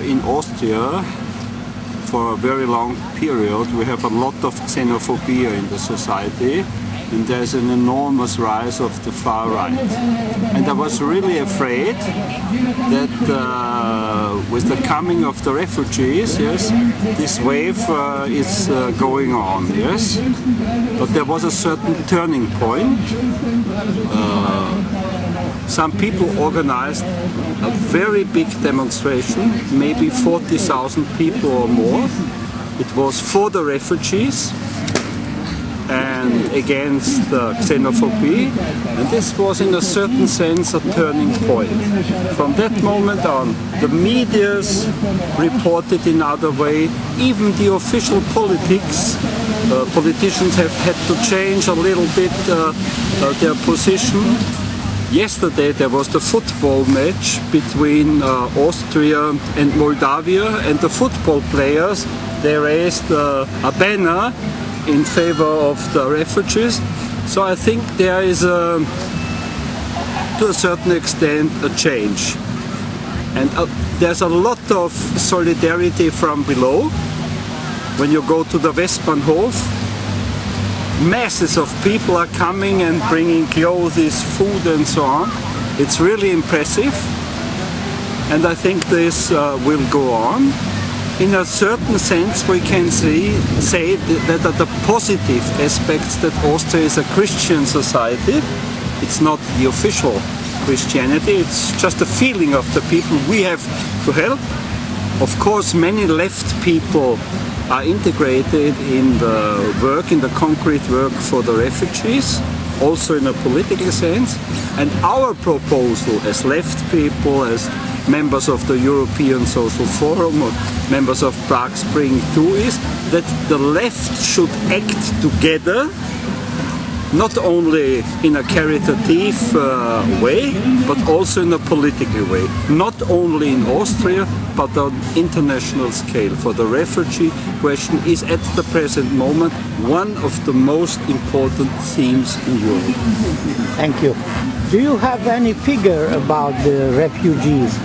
in Austria, for a very long period, we have a lot of xenophobia in the society, and there's an enormous rise of the far right. And I was really afraid that with the coming of the refugees, yes, this wave is going on, yes. But there was a certain turning point. Some people organized a very big demonstration, maybe 40,000 people or more. It was for the refugees and against xenophobia, and this was in a certain sense a turning point. From that moment on, the medias reported in other way, even the official politicians have had to change a little bit their position. Yesterday there was the football match between Austria and Moldavia, and the football players, they raised a banner in favor of the refugees. So I think there is to a certain extent a change. And there's a lot of solidarity from below. When you go to the Westbahnhof, masses of people are coming and bringing clothes, food and so on. It's really impressive, and I think this will go on. In a certain sense we can say that are the positive aspects, that Austria is a Christian society. It's not the official Christianity, it's just a feeling of the people we have to help. Of course, many left people are integrated in the work, in the concrete work for the refugees, also in a political sense. And our proposal as left people, as members of the European Social Forum or members of Prague Spring too, is that the left should act together, not only in a caritative way, but also in a political way. Not only in Austria, but on international scale. For the refugee question is at the present moment one of the most important themes in Europe. Thank you. Do you have any figure about the refugees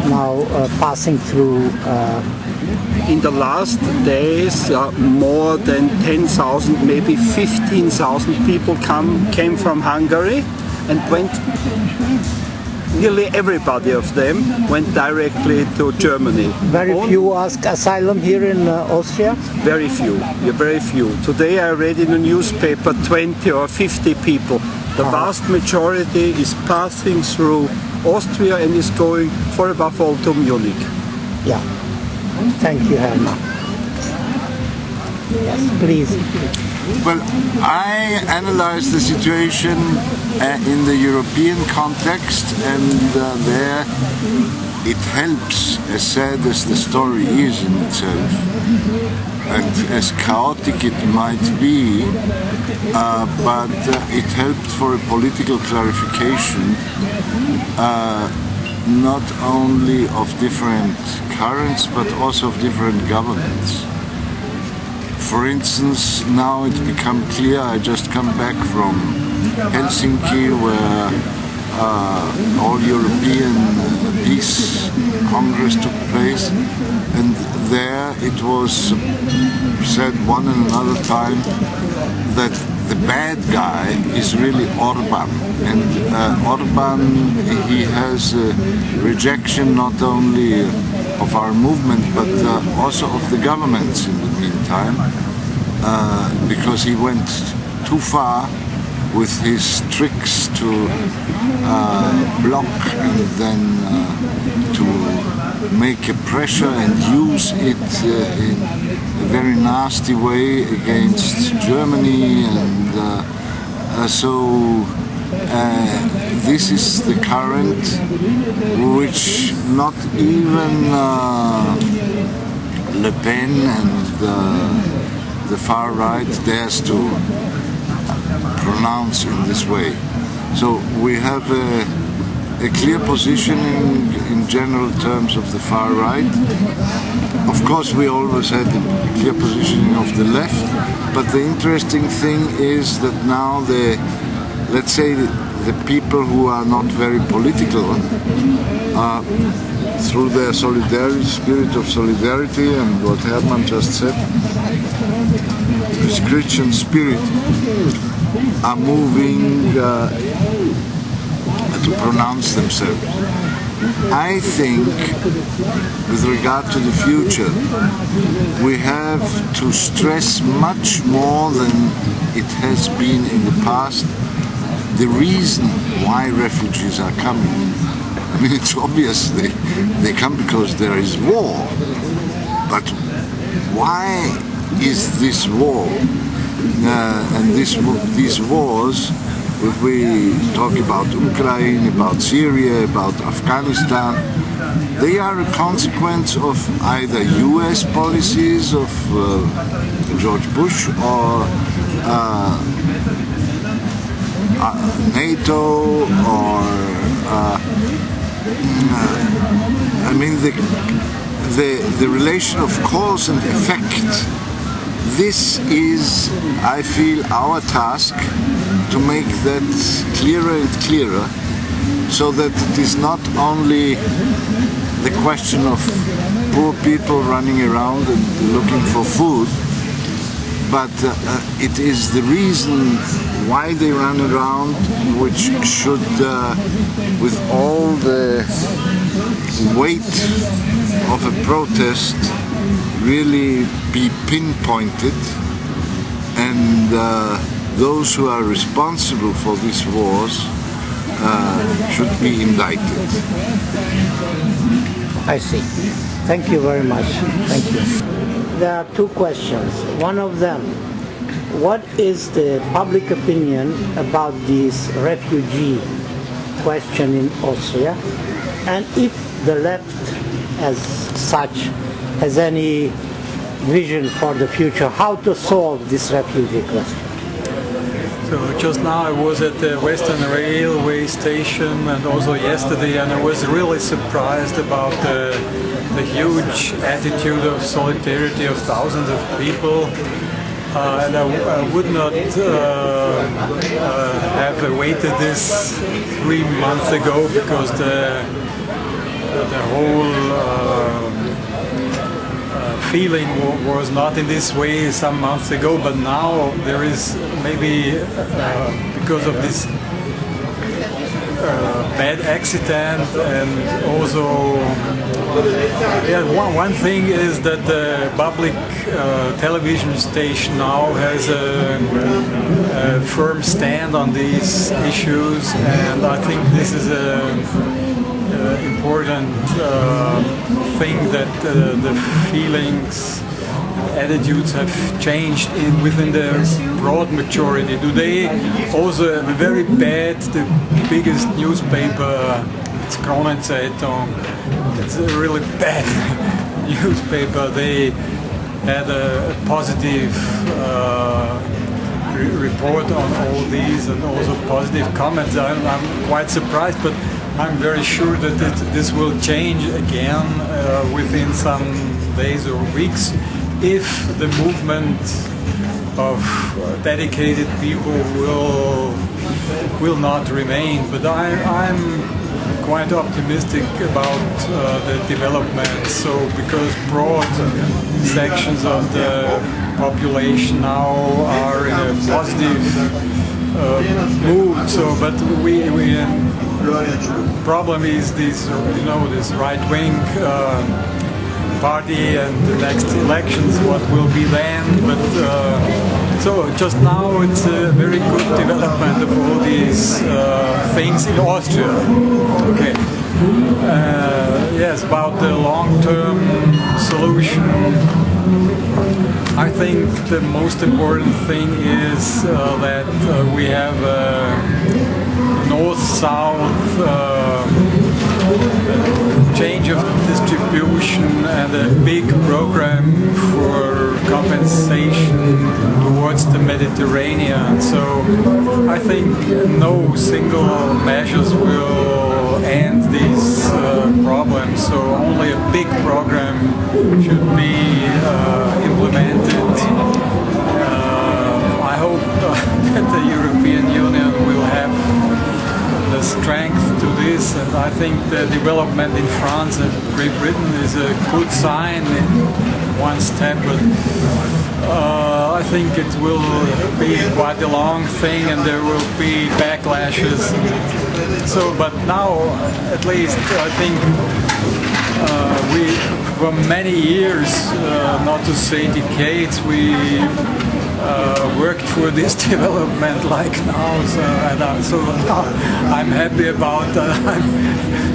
now passing through? In the last days, more than 10,000, maybe 15,000 people came from Hungary and went. Nearly everybody of them went directly to Germany. Very few ask asylum here in Austria? Very few, yeah, very few. Today I read in the newspaper 20 or 50 people. The vast majority is passing through Austria and is going, for above all, to Munich. Yeah. Thank you, Hermann. Yes, please. Well, I analyze the situation in the European context, and there it helps, as sad as the story is in itself, and as chaotic it might be, but it helped for a political clarification, not only of different currents, but also of different governments. For instance, now it's become clear, I just come back from Helsinki, where all European Peace Congress took place, and there it was said one and another time that the bad guy is really Orban, and Orban, he has rejection not only of our movement but also of the governments in the meantime, because he went too far with his tricks to block and then to make a pressure and use it in a very nasty way against Germany, and so this is the current which not even Le Pen and the far right dares to pronounce in this way. So we have a clear position in general terms of the far right. Of course, we always had a clear positioning of the left, but the interesting thing is that now let's say the people who are not very political, through their solidarity, spirit of solidarity, and what Hermann just said, this Christian spirit, are moving to pronounce themselves. I think, with regard to the future, we have to stress much more than it has been in the past the reason why refugees are coming. I mean, it's obvious they come because there is war. But why is this war? And these wars, if we talk about Ukraine, about Syria, about Afghanistan, they are a consequence of either US policies of George Bush or NATO, or I mean the relation of cause and effect. This is, I feel, our task, to make that clearer and clearer, so that it is not only the question of poor people running around and looking for food, but it is the reason why they run around, which should, with all the weight of a protest, really be pinpointed, and those who are responsible for these wars should be indicted. I see. Thank you very much. Thank you. There are two questions. One of them, what is the public opinion about this refugee question in Austria? And if the left as such has any vision for the future, how to solve this refugee question? So just now I was at the Western Railway station, and also yesterday, and I was really surprised about the huge attitude of solidarity of thousands of people. And I would not have awaited this 3 months ago, because the whole feeling was not in this way some months ago, but now there is, maybe because of this bad accident, and also one thing is that the public television station now has a firm stand on these issues, and I think this is a important thing, that the feelings and attitudes have changed within the broad majority. Today also a very bad, the biggest newspaper, it's Kronenzeitung, it's a really bad newspaper. They had a positive report on all these, and also positive comments. I'm quite surprised, but I'm very sure that this will change again within some days or weeks, if the movement of dedicated people will not remain. But I'm quite optimistic about the development. So, because broad sections of the population now are in a positive mood. So, but problem is this, this right-wing party, and the next elections, what will be then. But so just now it's a very good development of all these things in Austria. Okay. Yes, about the long-term solution, I think the most important thing is that we have north-south change of distribution, and a big program for compensation towards the Mediterranean. So I think no single measures will end these problems. So only a big program should be implemented. I hope that the European Union will have strength to this, and I think the development in France and Great Britain is a good sign in one step, but I think it will be quite a long thing and there will be backlashes. So, but now at least I think we, for many years, not to say decades, we worked for this development like now, so now I'm happy about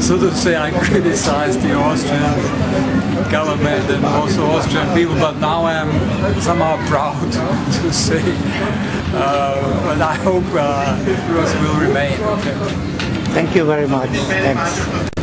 so to say I criticize the Austrian government and also Austrian people, but now I'm somehow proud to say, and I hope it will remain. Okay. Thank you very much. Thanks.